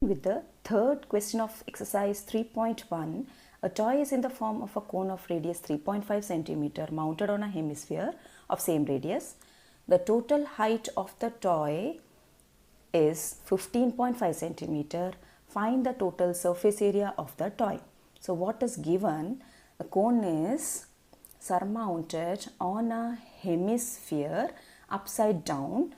With the third question of exercise 3.1, a toy is in the form of a cone of radius 3.5 centimeter mounted on a hemisphere of same radius. The total height of the toy is 15.5 centimeter. Find the total surface area of the toy. So what is given? The cone is surmounted on a hemisphere upside down.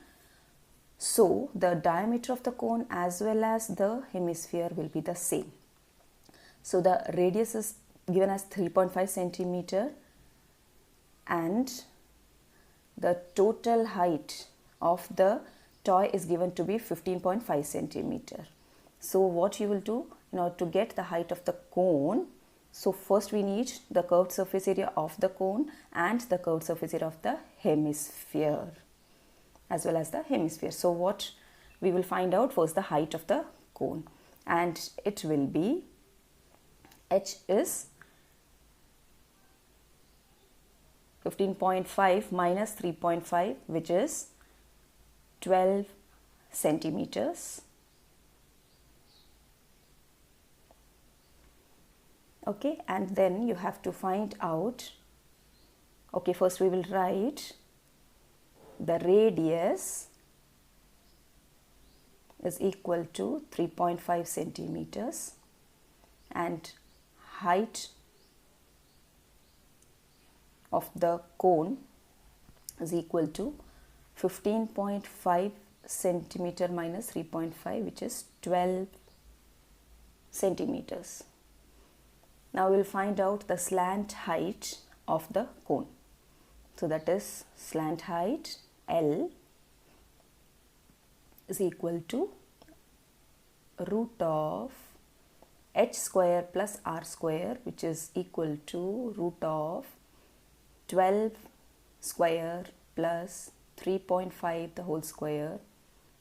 So the diameter of the cone as well as the hemisphere will be the same. So the radius is given as 3.5 centimeter and the total height of the toy is given to be 15.5 centimeter. So what you will do in order to get the height of the cone, so first we need the curved surface area of the cone and the curved surface area of the hemisphere as well as the hemisphere. So what we will find out first the height of the cone, and it will be h is 15.5 minus 3.5, which is 12 centimeters. Okay, and then you have to find out, okay, first we will write the radius is equal to 3.5 centimeters and height of the cone is equal to 15.5 centimeter minus 3.5, which is 12 centimeters. Now we will find out the slant height of the cone. So that is slant height L is equal to root of h square plus r square, which is equal to root of 12 square plus 3.5 the whole square,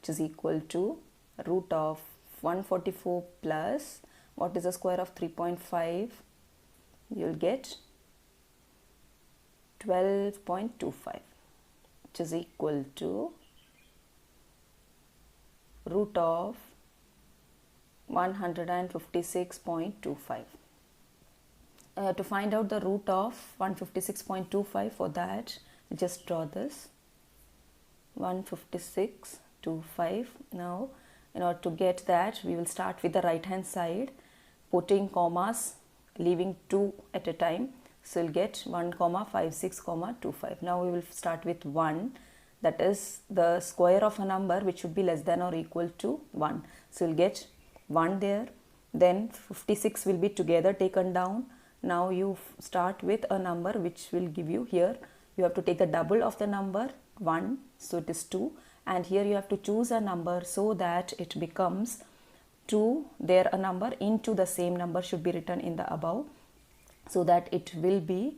which is equal to root of 144 plus, what is the square of 3.5? You will get 12.25, which is equal to root of 156.25. To find out the root of 156.25, for that just draw this 156.25. Now in order to get that, we will start with the right hand side, putting commas, leaving 2 at a time. So we'll get 1,56,25. Now we will start with 1, that is the square of a number which should be less than or equal to 1. So we'll get 1 there. Then 56 will be together taken down. Now you start with a number which will give you, here you have to take the double of the number 1, so it is 2, and here you have to choose a number so that it becomes 2. There a number into the same number should be written in the above, so that it will be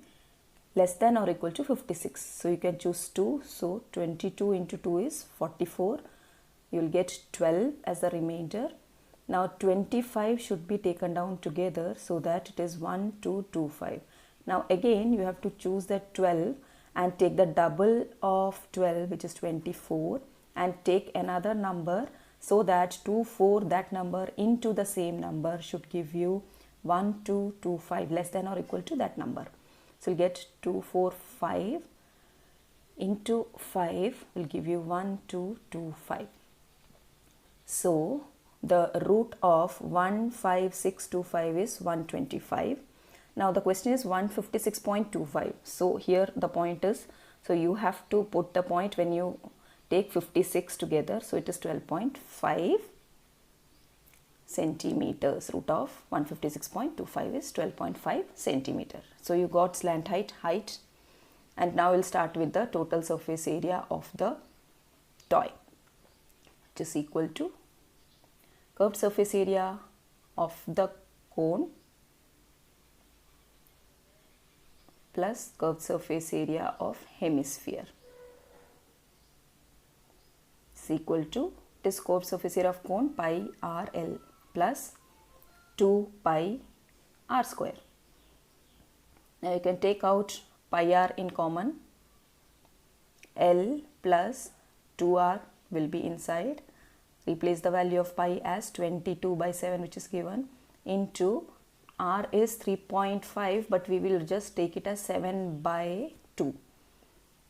less than or equal to 56. So you can choose 2. So 22 into 2 is 44. You will get 12 as the remainder. Now 25 should be taken down together so that it is 1, 2, 2, 5. Now again you have to choose the 12 and take the double of 12, which is 24, and take another number so that 2, 4, that number into the same number should give you 1, 2, 2, 5, less than or equal to that number. So you'll get 2, 4, 5 into 5 will give you 1, 2, 2, 5. So the root of 15625 is 125. Now the question is 156.25. So here the point is, so you have to put the point when you take 56 together. So it is 12.5 centimeters. Root of 156.25 is 12.5 centimeter. So you got slant height, and now we'll start with the total surface area of the toy, which is equal to curved surface area of the cone plus curved surface area of hemisphere is equal to, this curved surface area of cone pi r l plus 2 pi r square. Now you can take out pi r in common, L plus 2r will be inside, replace the value of pi as 22 by 7 which is given, into r is 3.5 but we will just take it as 7 by 2,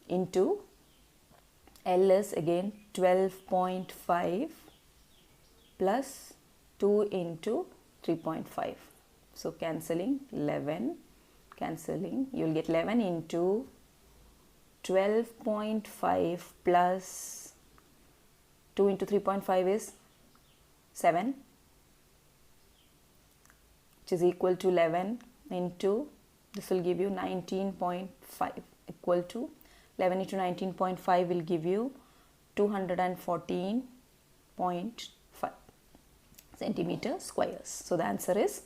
into L is again 12.5 plus 2 into 3.5. So cancelling 11, cancelling, you will get 11 into 12.5 plus 2 into 3.5 is 7, which is equal to 11 into, this will give you 19.5, equal to 11 into 19.5 will give you 214.5 centimeter squares. So the answer is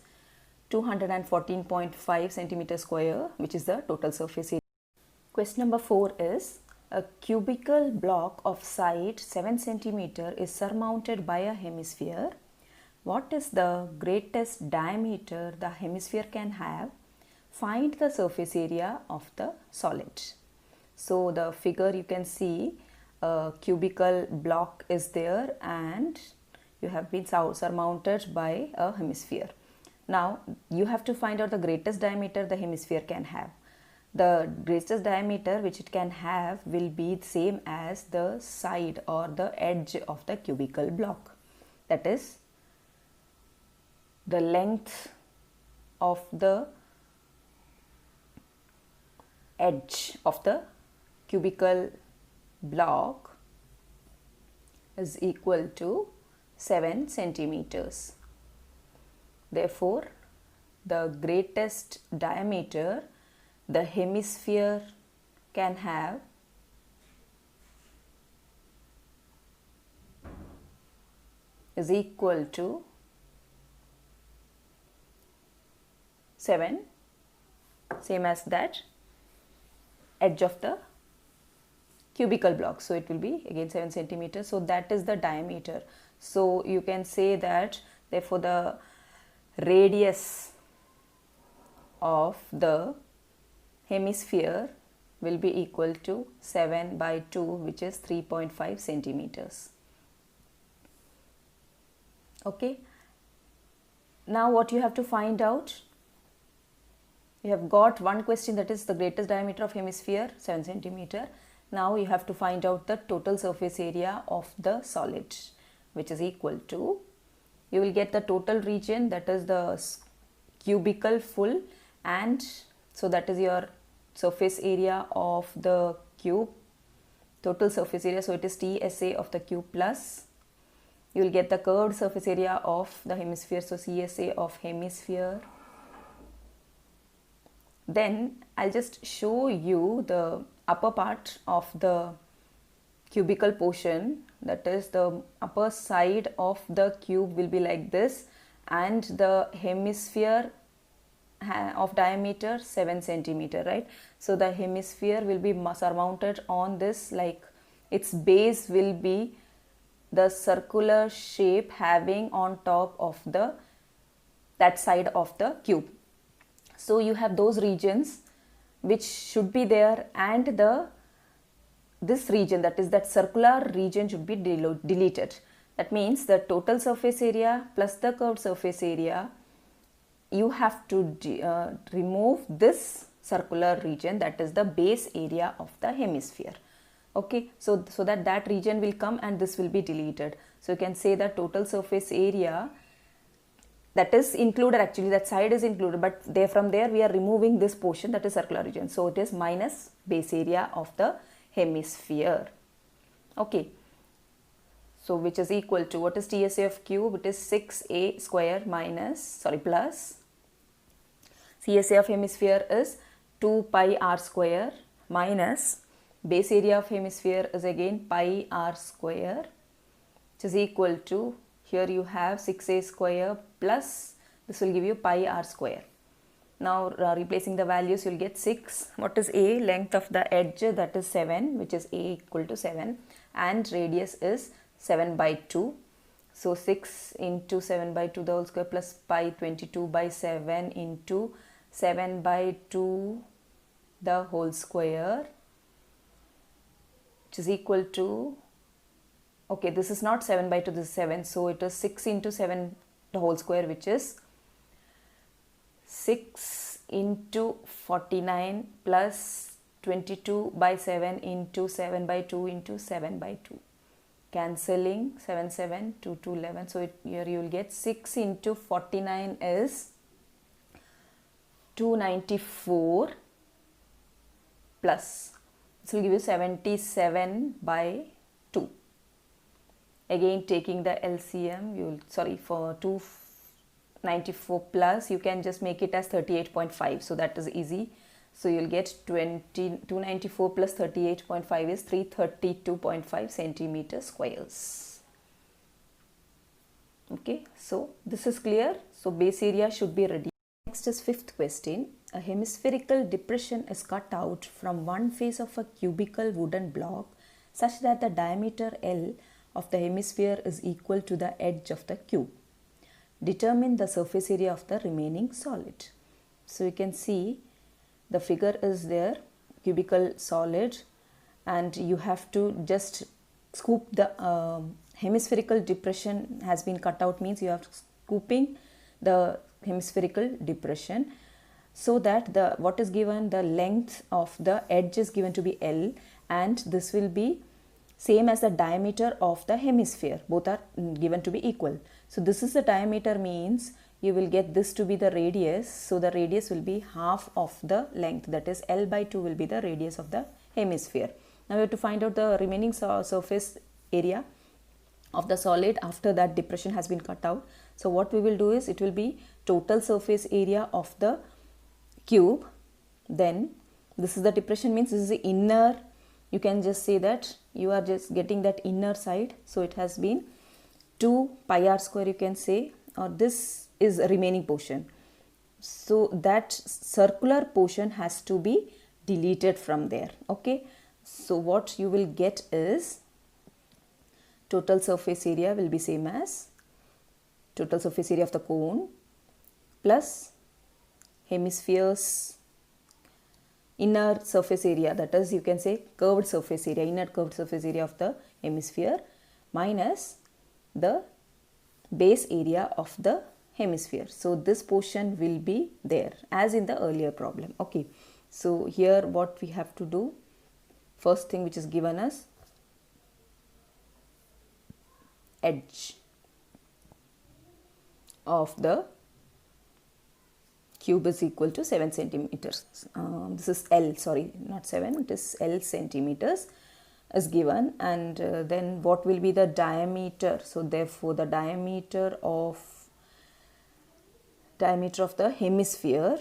214.5 centimeter square, which is the total surface area. Question number 4 is, a cubical block of side 7 centimeter is surmounted by a hemisphere. What is the greatest diameter the hemisphere can have? Find the surface area of the solid. So the figure you can see, a cubical block is there and you have been surmounted by a hemisphere. Now you have to find out the greatest diameter the hemisphere can have. The greatest diameter which it can have will be the same as the side or the edge of the cubical block. That is, the length of the edge of the cubical block is equal to 7 centimeters. Therefore, the greatest diameter the hemisphere can have is equal to 7, same as that edge of the cubical block. So it will be again 7 centimeters. So that is the diameter. So you can say that therefore the radius of the hemisphere will be equal to 7 by 2, which is 3.5 centimeters. Okay. Now what you have to find out? You have got one question, that is the greatest diameter of hemisphere 7 centimeter. Now you have to find out the total surface area of the solid, which is equal to, you will get the total region, that is the cubical full, and so that is your surface area of the cube, total surface area. So it is TSA of the cube plus, you will get the curved surface area of the hemisphere, so CSA of hemisphere. Then I'll just show you the upper part of the cubical portion, that is the upper side of the cube will be like this, and the hemisphere of diameter 7 centimeter, right? So the hemisphere will be surmounted on this, like its base will be the circular shape having on top of that side of the cube. So you have those regions which should be there, and this region, that is that circular region, should be deleted. That means the total surface area plus the curved surface area, you have to remove this circular region, that is the base area of the hemisphere. Okay, so that region will come and this will be deleted. So you can say that total surface area, that is included, actually that side is included, but from there we are removing this portion, that is circular region. So it is minus base area of the hemisphere. Okay, so which is equal to, what is TSA of cube? It is 6a square plus CSA of hemisphere is 2 pi r square minus base area of hemisphere is again pi r square, which is equal to, here you have 6a square plus this will give you pi r square. Now replacing the values, you will get 6. What is a? Length of the edge, that is 7, which is a equal to 7, and radius is 7 by 2. So 6 into 7 by 2 the whole square plus pi 22 by 7 into 7 by 2 the whole square, which is equal to Okay, this is not 7 by 2, this is 7. So it is 6 into 7 the whole square, which is 6 into 49 plus 22 by 7 into 7 by 2 into 7 by 2. Cancelling 7, 7, 2, 2, 11. So here you will get 6 into 49 is 294 plus, this will give you 77 by 2. Again taking the LCM, you will, sorry, for 294 plus, you can just make it as 38.5. So that is easy. So you will get 294 plus 38.5 is 332.5 centimeter squares. Okay, so this is clear. So base area should be ready. Next is fifth question. A hemispherical depression is cut out from one face of a cubical wooden block such that the diameter L of the hemisphere is equal to the edge of the cube. Determine the surface area of the remaining solid. So you can see the figure is there, cubical solid, and you have to just scoop the hemispherical depression has been cut out, means you have scooping the hemispherical depression, so that the what is given, the length of the edge is given to be L, and this will be same as the diameter of the hemisphere. Both are given to be equal. So this is the diameter, means you will get this to be the radius. So the radius will be half of the length, that is L by 2 will be the radius of the hemisphere. Now we have to find out the remaining surface area of the solid after that depression has been cut out. So what we will do is, it will be total surface area of the cube. Then this is the depression, means this is the inner, you can just say that you are just getting that inner side. So it has been 2 pi r square, you can say, or this is a remaining portion. So that circular portion has to be deleted from there. Okay, so what you will get is, total surface area will be same as total surface area of the cone plus hemisphere's inner surface area, that is you can say curved surface area, inner curved surface area of the hemisphere, minus the base area of the hemisphere. So this portion will be there as in the earlier problem. Okay, so here what we have to do, first thing which is given as edge of the cube is equal to 7 centimeters. This is L, sorry, not 7, it is L centimeters is given, and then what will be the diameter. So therefore the diameter of the hemisphere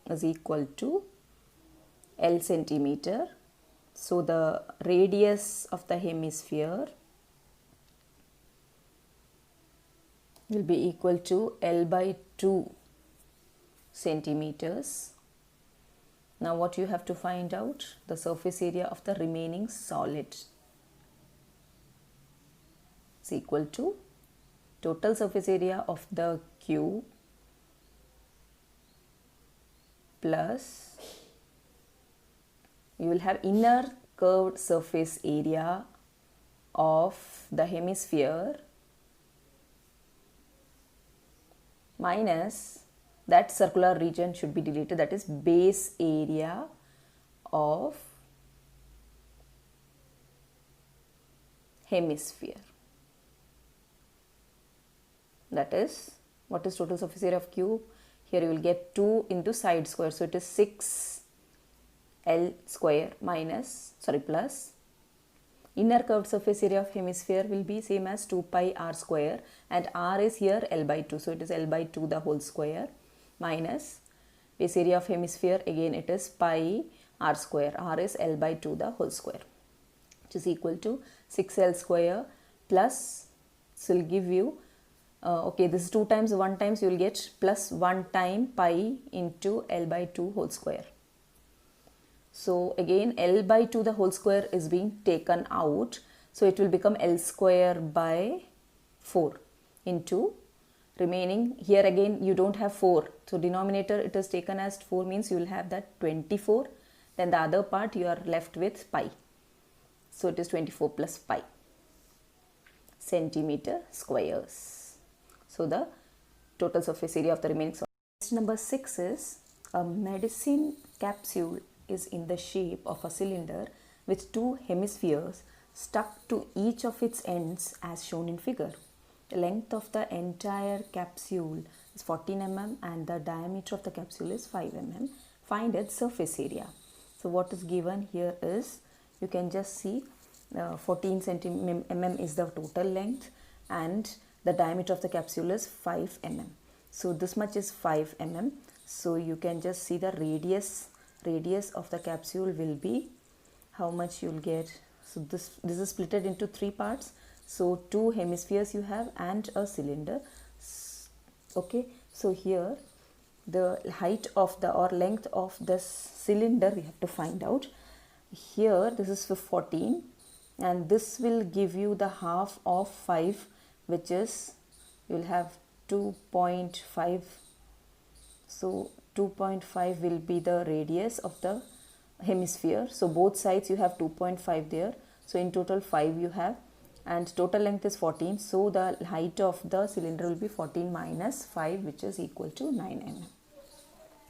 is equal to L centimeter. So the radius of the hemisphere will be equal to L by 2 centimeters. Now what you have to find out, the surface area of the remaining solid is equal to total surface area of the cube plus, you will have inner curved surface area of the hemisphere minus that circular region should be deleted, that is base area of hemisphere. That is, what is total surface area of cube? Here you will get 2 into side square, so it is 6 L square minus, sorry, plus inner curved surface area of hemisphere will be same as 2 pi r square, and r is here L by 2, so it is L by 2 the whole square, minus base area of hemisphere, again it is pi r square, r is L by 2 the whole square, which is equal to 6L square plus, this will give you okay, this is 2 times 1 times, you will get plus 1 time pi into L by 2 whole square. So again L by 2 the whole square is being taken out, so it will become L square by 4 into remaining, here again you don't have 4, so denominator it is taken as 4, means you will have that 24, then the other part you are left with pi. So it is 24 plus pi centimeter squares. So the total surface area of the remaining solid. Question number 6 is a medicine capsule is in the shape of a cylinder with two hemispheres stuck to each of its ends as shown in figure. The length of the entire capsule is 14 mm and the diameter of the capsule is 5 mm. Find its surface area. So what is given here is, you can just see 14 mm is the total length and the diameter of the capsule is 5 mm. So this much is 5 mm. So you can just see the radius of the capsule will be how much you'll get. So this is split into 3 parts. So 2 hemispheres you have and a cylinder. Okay, so here the height of the or length of this cylinder we have to find out. Here this is for 14 and this will give you the half of 5, which is, you will have 2.5. so 2.5 will be the radius of the hemisphere. So both sides you have 2.5 there. So in total 5 you have, and total length is 14. So the height of the cylinder will be 14 minus 5, which is equal to 9 mm.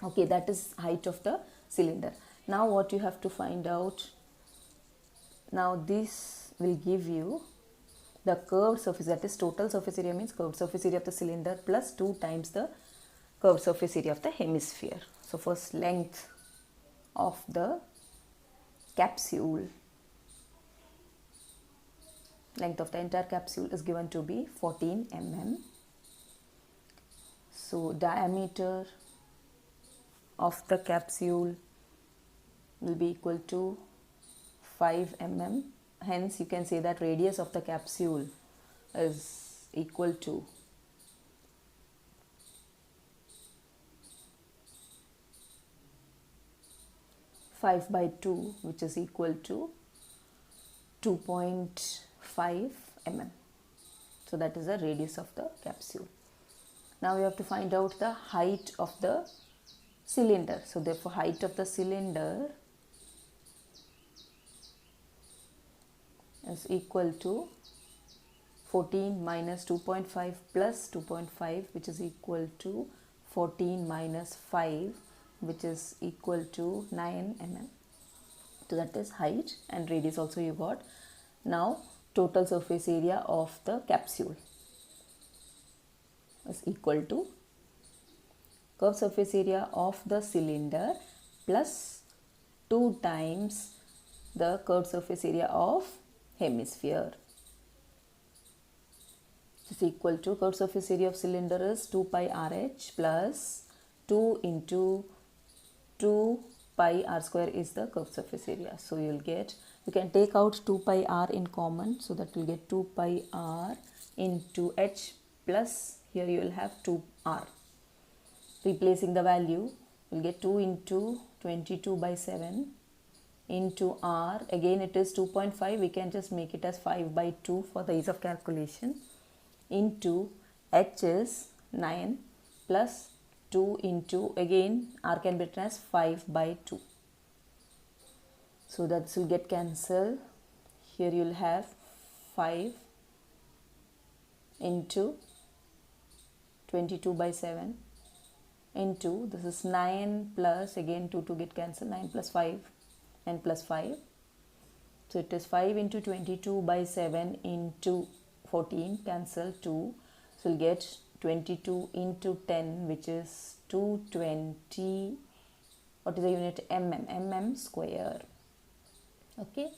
Okay, that is height of the cylinder. Now what you have to find out, now this will give you the curved surface, that is total surface area means curved surface area of the cylinder plus 2 times the curved surface area of the hemisphere. So first, length of the capsule, length of the entire capsule is given to be 14 mm. So diameter of the capsule will be equal to 5 mm. Hence you can say that radius of the capsule is equal to 5 by 2, which is equal to 2.5 mm. So that is the radius of the capsule. Now we have to find out the height of the cylinder. So therefore height of the cylinder is equal to 14 minus 2.5 plus 2.5, which is equal to 14 minus 5, which is equal to 9 mm. So that is height, and radius also you got. Now total surface area of the capsule is equal to curved surface area of the cylinder plus 2 times the curved surface area of hemisphere. This is equal to, curved surface area of cylinder is 2 pi RH plus 2 into 2 pi r square is the curved surface area. So you will get, you can take out 2 pi r in common, so that will get 2 pi r into h plus here you will have 2 r. Replacing the value, you will get 2 into 22 by 7 into r, again it is 2.5, we can just make it as 5 by 2 for the ease of calculation, into h is 9 plus 2 into, again r can be written as 5 by 2. So that will get cancelled. Here you will have 5 into 22 by 7 into, this is 9 plus, again 2 to get cancelled, 9 plus 5 and plus 5. So it is 5 into 22 by 7 into 14, cancel 2. So we'll get 22 into 10, which is 220, what is the unit? mm square. Okay.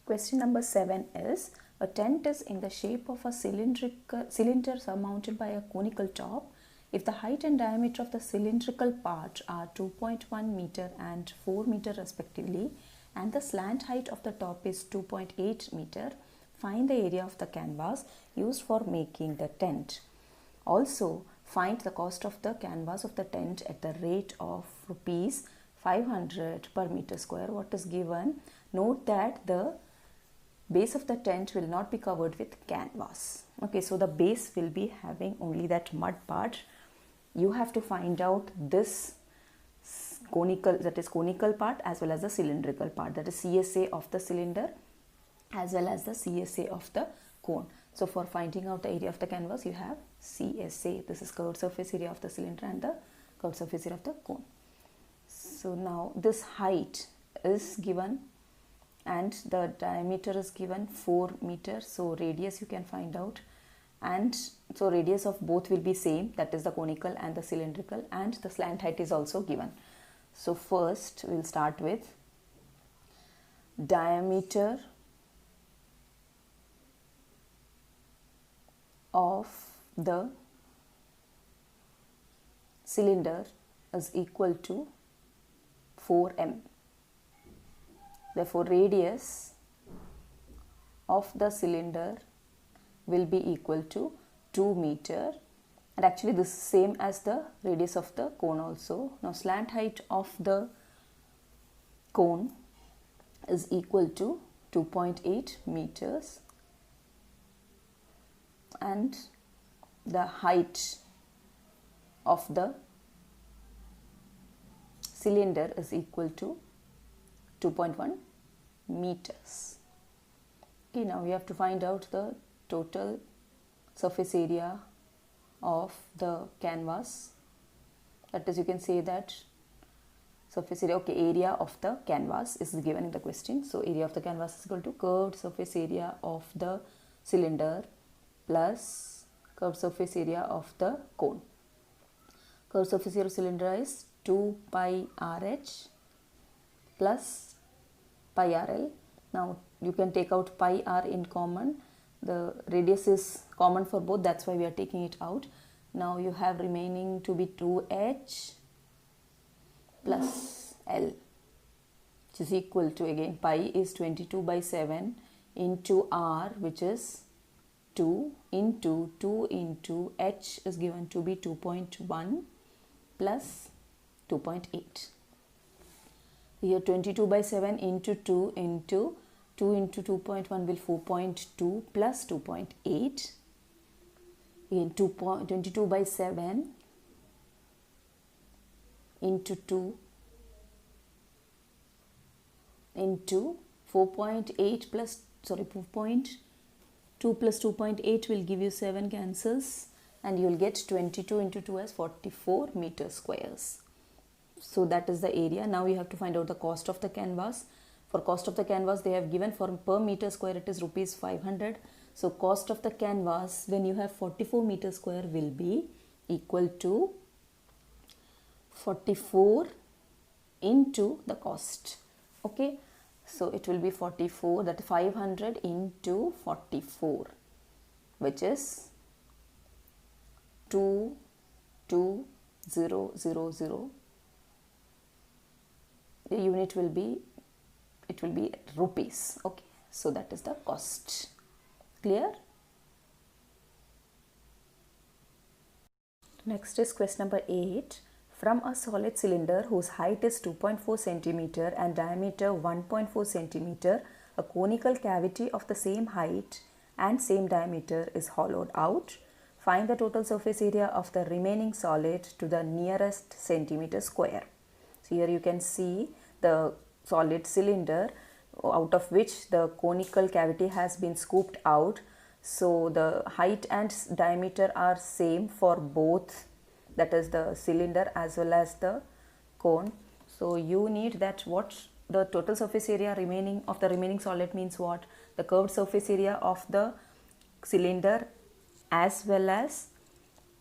Question number 7 is, a tent is in the shape of a cylinder surmounted by a conical top. If the height and diameter of the cylindrical part are 2.1 meter and 4 meter respectively, and the slant height of the top is 2.8 meter, find the area of the canvas used for making the tent. Also, find the cost of the canvas of the tent at the rate of rupees 500 per meter square. What is given? Note that the base of the tent will not be covered with canvas. Okay, so the base will be having only that mud part. You have to find out this conical, that is conical part, as well as the cylindrical part, that is CSA of the cylinder as well as the CSA of the cone. So for finding out the area of the canvas, you have CSA, this is curved surface area of the cylinder, and the curved surface area of the cone. So now this height is given and the diameter is given 4 meters. So radius you can find out, and so radius of both will be same, that is the conical and the cylindrical, and the slant height is also given. So first we will start with diameter of the cylinder is equal to 4m. Therefore radius of the cylinder will be equal to 2 meter, and actually this is same as the radius of the cone also. Now slant height of the cone is equal to 2.8 meters, and the height of the cylinder is equal to 2.1 meters. Okay, now we have to find out the total surface area of the canvas. That is, you can say that surface area, okay, area of the canvas is given in the question. So area of the canvas is equal to curved surface area of the cylinder plus curved surface area of the cone. Curved surface area of cylinder is 2 pi RH plus pi RL. Now you can take out pi r in common. The radius is common for both, that's why we are taking it out. Now you have remaining to be 2h plus L, which is equal to, again pi is 22 by 7 into r, which is 2 into h is given to be 2.1 plus 2.8. Here 22 by 7 into 2 into 2.1 will 4.2 plus 2.8. Again 22 by 7 into 2 into 4.8 plus, sorry, 4.2 plus 2.8 will give you 7 cancels, and you will get 22 into 2 as 44 meter squares. So that is the area. Now you have to find out the cost of the canvas. For cost of the canvas, they have given for per meter square it is rupees 500. So cost of the canvas when you have 44 meter square will be equal to 44 into the cost. Okay, so it will be 44, that 500 into 44, which is 22000. The unit will be, it will be rupees. Okay, so that is the cost. Clear? Next is question number 8. From a solid cylinder whose height is 2.4 centimeter and diameter 1.4 centimeter, a conical cavity of the same height and same diameter is hollowed out. Find the total surface area of the remaining solid to the nearest centimeter square. So here you can see the solid cylinder out of which the conical cavity has been scooped out. So the height and diameter are same for both, that is the cylinder as well as the cone. So you need that what the total surface area remaining of the remaining solid means what? The curved surface area of the cylinder as well as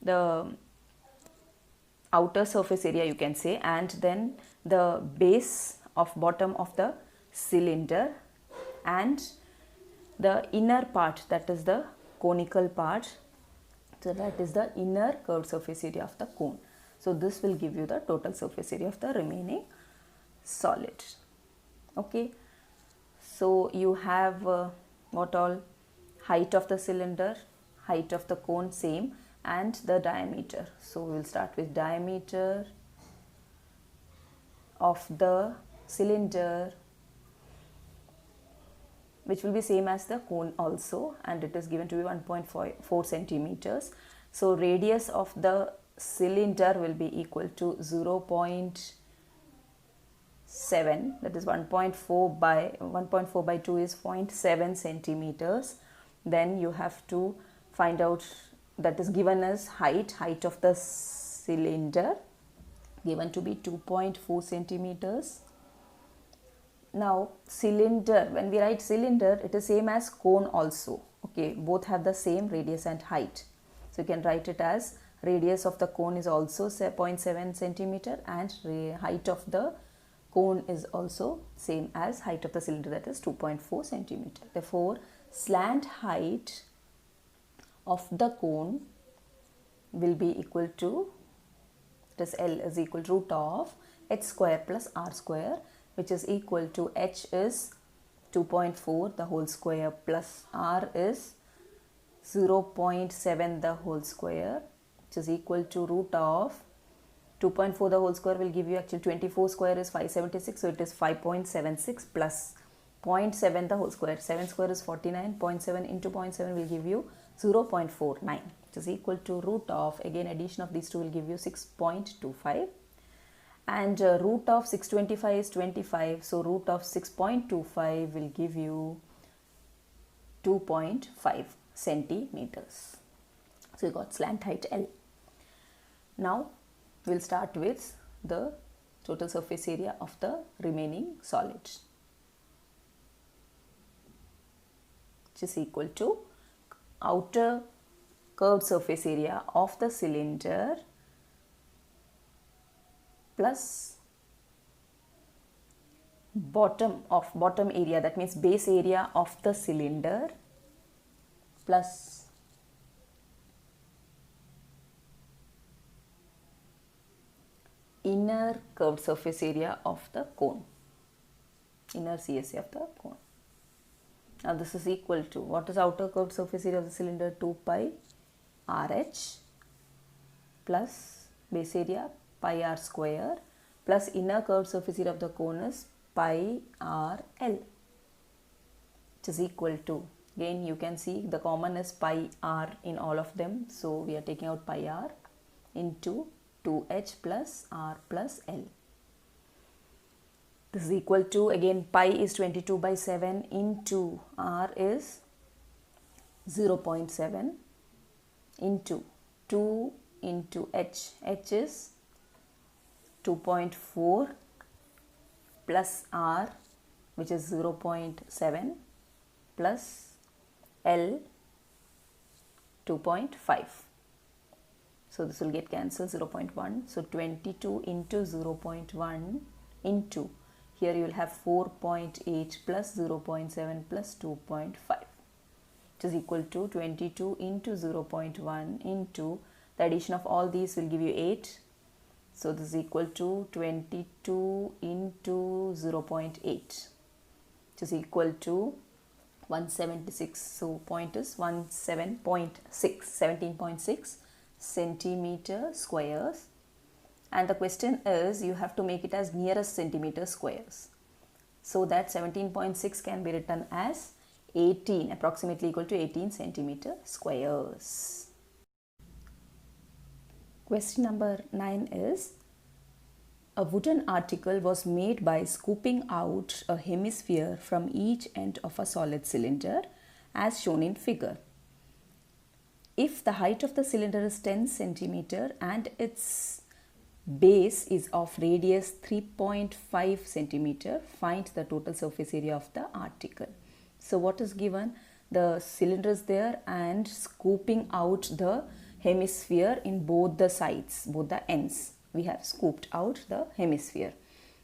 the outer surface area, you can say, and then the base of bottom of the cylinder and the inner part, that is the conical part. So that is the inner curved surface area of the cone. So this will give you the total surface area of the remaining solid. Okay, so you have what all? Height of the cylinder, height of the cone same, and the diameter. So we will start with diameter of the cylinder, which will be same as the cone also, and it is given to be 1.4 centimeters. So radius of the cylinder will be equal to 0.4 0.7, that is 1.4 by 2 is 0.7 centimeters. Then you have to find out, that is given as height of the cylinder, given to be 2.4 centimeters. Now cylinder, when we write cylinder, it is same as cone also. Okay, both have the same radius and height. So you can write it as radius of the cone is also 0.7 centimeter and height of the cone is also same as height of the cylinder, that is 2.4 centimeter. Therefore, slant height of the cone will be equal to, that is L is equal to root of h square plus r square, which is equal to h is 2.4 the whole square plus r is 0.7 the whole square, which is equal to root of 2.4 the whole square will give you, actually 24 square is 576, so it is 5.76 plus 0.7 the whole square, 7 square is 49, 0.7 into 0.7 will give you 0.49, which is equal to root of, again addition of these two will give you 6.25, and root of 625 is 25, so root of 6.25 will give you 2.5 centimeters. So you got slant height L. Now we'll start with the total surface area of the remaining solid, which is equal to outer curved surface area of the cylinder plus bottom area, that means base area of the cylinder, plus inner curved surface area of the cone, inner CSA of the cone. Now this is equal to, what is outer curved surface area of the cylinder? 2 pi RH plus base area pi r square plus inner curved surface area of the cone is pi r L, which is equal to, again you can see the common is pi r in all of them, so we are taking out pi r into 2h plus r plus L. This is equal to, again pi is 22 by 7 into r is 0.7 into 2 into h is 2.4 plus r, which is 0.7 plus L 2.5. So this will get cancelled, 0.1. So 22 into 0.1 into, here you will have 4.8 plus 0.7 plus 2.5, which is equal to 22 into 0.1 into, the addition of all these will give you 8. So this is equal to 22 into 0.8, which is equal to 176. So point is 17.6 centimeter squares, and the question is you have to make it as nearest centimeter squares, so that 17.6 can be written as 18, approximately equal to 18 centimeter squares. Question number 9 is, a wooden article was made by scooping out a hemisphere from each end of a solid cylinder as shown in figure. If the height of the cylinder is 10 centimeter and its base is of radius 3.5 centimeter, find the total surface area of the article. So what is given? The cylinder is there and scooping out the hemisphere in both the sides, both the ends. We have scooped out the hemisphere.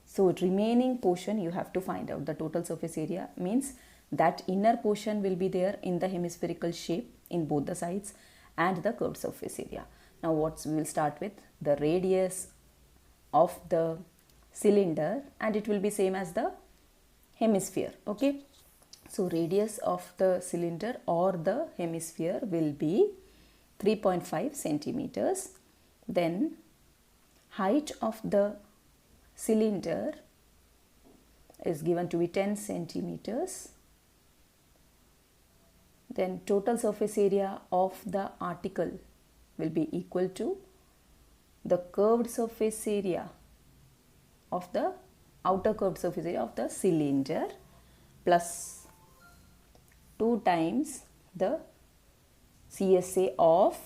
So remaining portion you have to find out. The total surface area means that inner portion will be there in the hemispherical shape in both the sides and the curved surface area. Now what we will start with, the radius of the cylinder, and it will be same as the hemisphere. Okay, so radius of the cylinder or the hemisphere will be 3.5 centimeters. Then height of the cylinder is given to be 10 centimeters. Then total surface area of the article will be equal to the curved surface area of the outer curved surface area of the cylinder plus 2 times the CSA of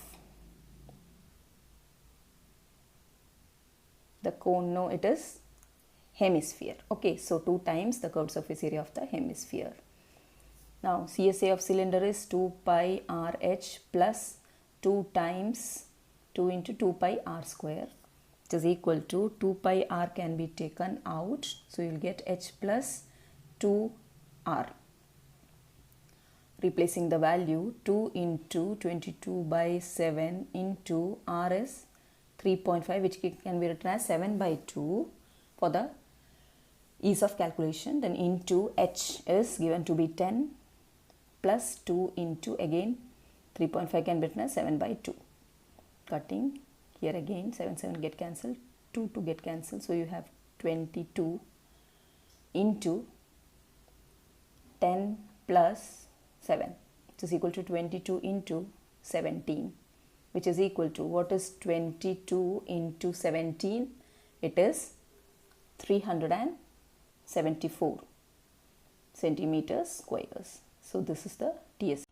the cone. No, it is hemisphere. Okay, so 2 times the curved surface area of the hemisphere. Now CSA of cylinder is 2 pi RH plus 2 times 2 into 2 pi r square, which is equal to 2 pi r can be taken out. So you will get H plus 2 r. Replacing the value, 2 into 22 by 7 into r is 3.5, which can be written as 7 by 2 for the ease of calculation. Then into H is given to be 10 plus 2 into again 3.5 can be written as 7 by 2. Cutting here again 7 get cancelled, 2 get cancelled. So you have 22 into 10 plus 7, which is equal to 22 into 17, which is equal to, what is 22 into 17? It is 374 centimeters squares. So this is the TS.